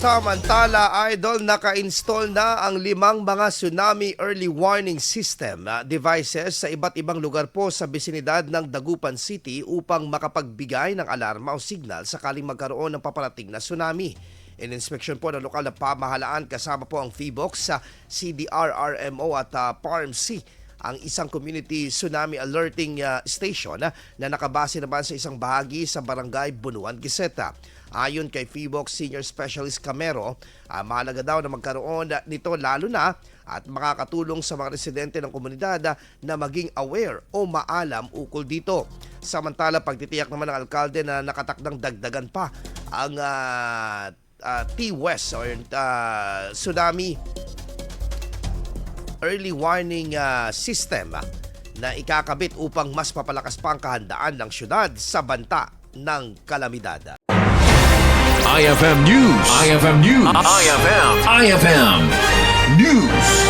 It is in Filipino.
Samantala, Idol, naka-install na ang 5 mga tsunami early warning system devices sa iba't ibang lugar po sa bisinidad ng Dagupan City upang makapagbigay ng alarma o signal sakaling magkaroon ng paparating na tsunami. In-inspeksyon po ng lokal na pamahalaan kasama po ang PHIVOX sa CDR-RMO at PARMC, ang isang community tsunami alerting station na nakabase naman sa isang bahagi sa barangay Bunuan, Giseta. Ayon kay PHIVOX Senior Specialist Camero, mahalaga daw na magkaroon nito lalo na at makakatulong sa mga residente ng komunidad na maging aware o maalam ukol dito. Samantala, pagtitiyak naman ng alkalde na nakatakdang dagdagan pa ang T-West or tsunami early warning system na ikakabit upang mas papalakas pa ang kahandaan ng syudad sa banta ng kalamidad. IFM News. IFM News. IFM News.